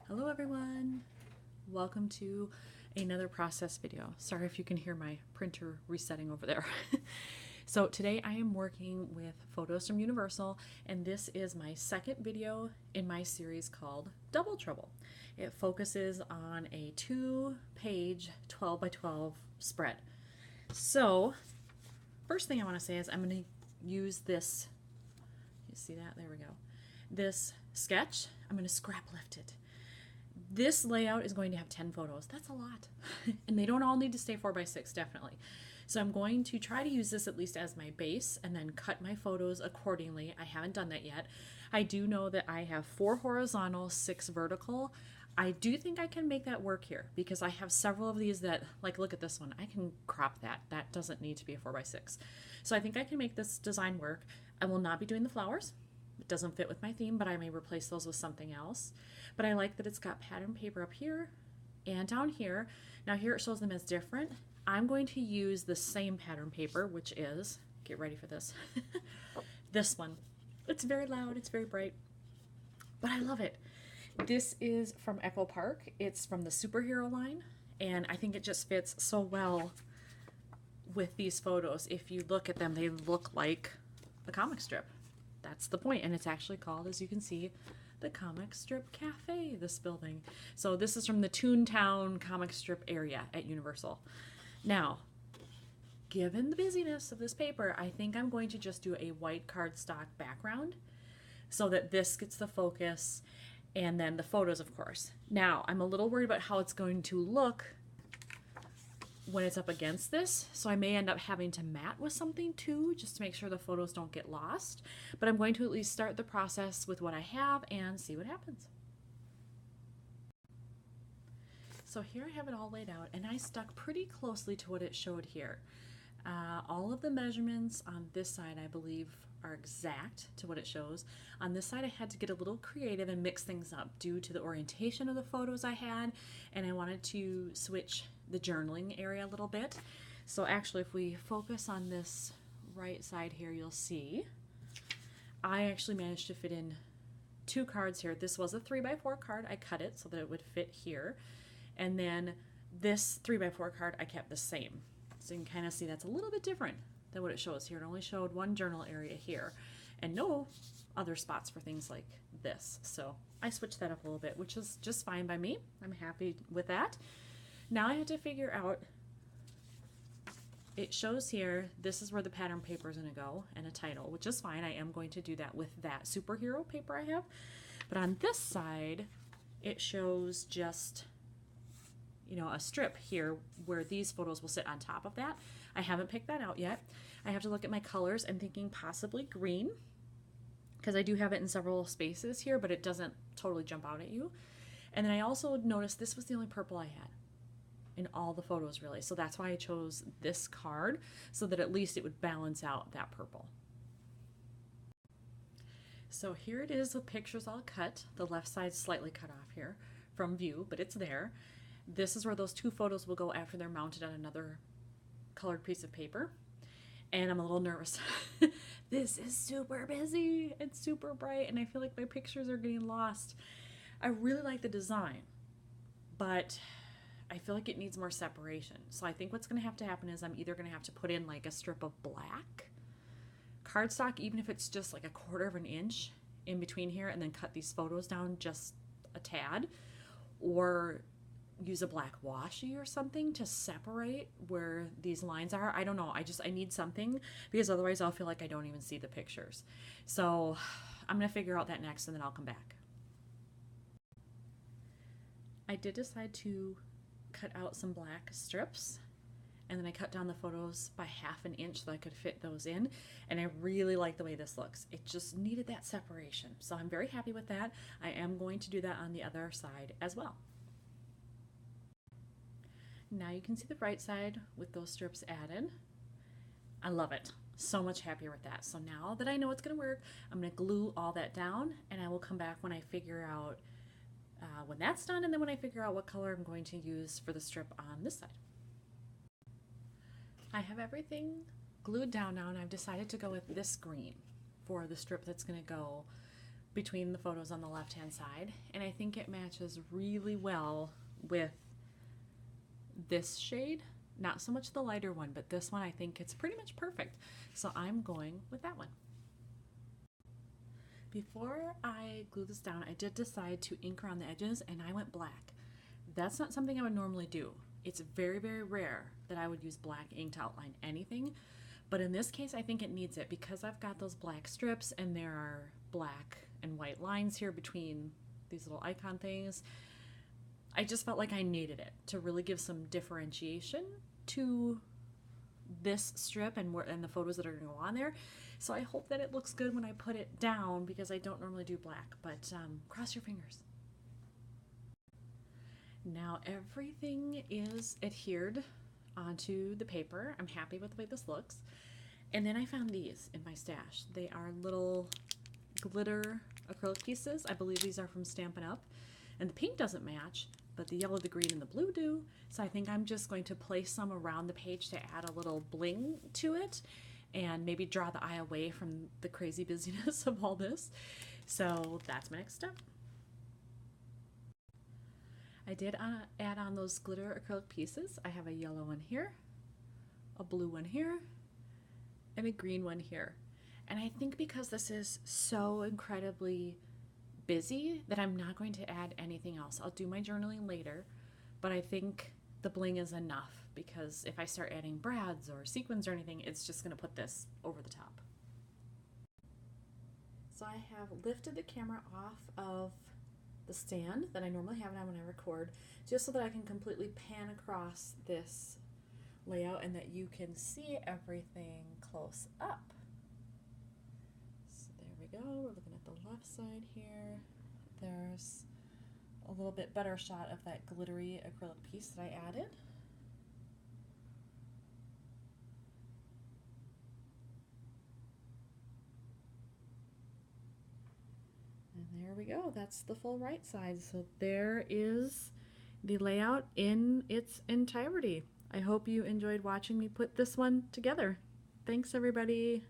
Hello everyone, welcome to another process video. Sorry if you can hear my printer resetting over there. So today I am working with photos from Universal, and this is my second video in my series called Double Trouble. It focuses on a 2-page 12 by 12 spread. So first thing I want to say is I'm going to use this, you see that? There we go. This sketch, I'm going to scrap lift it. This layout is going to have 10 photos. That's a lot. And they don't all need to stay 4x6, definitely. So I'm going to try to use this at least as my base and then cut my photos accordingly. I haven't done that yet. I do know that I have 4 horizontal, 6 vertical. I do think I can make that work here because I have several of these that, like, look at this one. I can crop that. That doesn't need to be a 4x6. So I think I can make this design work. I will not be doing the flowers. It doesn't fit with my theme, but I may replace those with something else. But I like that it's got pattern paper up here and down here. Now here it shows them as different. I'm going to use the same pattern paper, which is, get ready for this, this one. It's very loud, it's very bright, but I love it. This is from Echo Park. It's from the superhero line, and I think it just fits so well with these photos. If you look at them, they look like a comic strip. That's the point, and it's actually called, as you can see, the Comic Strip Cafe, this building. So this is from the Toon Town comic strip area at Universal. Now, given the busyness of this paper, I think I'm going to just do a white cardstock background so that this gets the focus, and then the photos, of course. Now, I'm a little worried about how it's going to look when it's up against this, so I may end up having to matte with something too, just to make sure the photos don't get lost. But I'm going to at least start the process with what I have and see what happens. So here I have it all laid out, and I stuck pretty closely to what it showed here. All of the measurements on this side, I believe, are exact to what it shows. On this side, I had to get a little creative and mix things up due to the orientation of the photos I had, and I wanted to switch the journaling area a little bit. So actually, if we focus on this right side here, you'll see I actually managed to fit in 2 cards here. This was a 3x4 card. I cut it so that it would fit here. And then this 3x4 card, I kept the same. So you can kind of see that's a little bit different than what it shows here. It only showed one journal area here and no other spots for things like this. So I switched that up a little bit, which is just fine by me. I'm happy with that. Now I have to figure out, it shows here, this is where the pattern paper is going to go, and a title, which is fine. I am going to do that with that superhero paper I have. But on this side, it shows just, you know, a strip here where these photos will sit on top of that. I haven't picked that out yet. I have to look at my colors. I'm thinking possibly green, because I do have it in several spaces here, but it doesn't totally jump out at you. And then I also noticed this was the only purple I had in all the photos, really. So that's why I chose this card, so that at least it would balance out that purple. So here it is with pictures all cut. The left side's slightly cut off here from view, but it's there. This is where those 2 photos will go after they're mounted on another colored piece of paper. And I'm a little nervous. This is super busy and super bright, and I feel like my pictures are getting lost. I really like the design, but I feel like it needs more separation. So I think what's going to happen is I'm either going to have to put in like a strip of black cardstock, even if it's just like a 1/4 of an inch in between here, and then cut these photos down just a tad, or use a black washi or something to separate where these lines are. I don't know. I need something, because otherwise I'll feel like I don't even see the pictures. So I'm going to figure out that next, and then I'll come back. I did decide to cut out some black strips, and then I cut down the photos by 1/2 inch so I could fit those in, and I really like the way this looks. It just needed that separation, so I'm very happy with that. I am going to do that on the other side as well. Now you can see the right side with those strips added. I love it. So much happier with that. So now that I know it's going to work, I'm going to glue all that down, and I will come back when I figure out when that's done, and then when I figure out what color I'm going to use for the strip on this side. I have everything glued down now, and I've decided to go with this green for the strip that's going to go between the photos on the left hand side, and I think it matches really well with this shade. Not so much the lighter one, but this one I think it's pretty much perfect. So I'm going with that one. Before I glue this down, I did decide to ink around the edges, and I went black. That's not something I would normally do. It's very, very rare that I would use black ink to outline anything, but in this case I think it needs it because I've got those black strips and there are black and white lines here between these little icon things. I just felt like I needed it to really give some differentiation to this strip and the photos that are going to go on there. So I hope that it looks good when I put it down because I don't normally do black, but cross your fingers. Now everything is adhered onto the paper. I'm happy with the way this looks. And then I found these in my stash. They are little glitter acrylic pieces. I believe these are from Stampin' Up. And the pink doesn't match, but the yellow, the green, and the blue do. So I think I'm just going to place some around the page to add a little bling to it and maybe draw the eye away from the crazy busyness of all this. So that's my next step. I did add on those glitter acrylic pieces. I have a yellow one here, a blue one here, and a green one here. And I think because this is so incredibly busy that I'm not going to add anything else. I'll do my journaling later, but I think the bling is enough because if I start adding brads or sequins or anything, it's just going to put this over the top. So I have lifted the camera off of the stand that I normally have it on when I record, just so that I can completely pan across this layout and that you can see everything close up. So there we go, we're looking at the left side here. There's a little bit better shot of that glittery acrylic piece that I added. And there we go, that's the full right side. So there is the layout in its entirety. I hope you enjoyed watching me put this one together. Thanks everybody.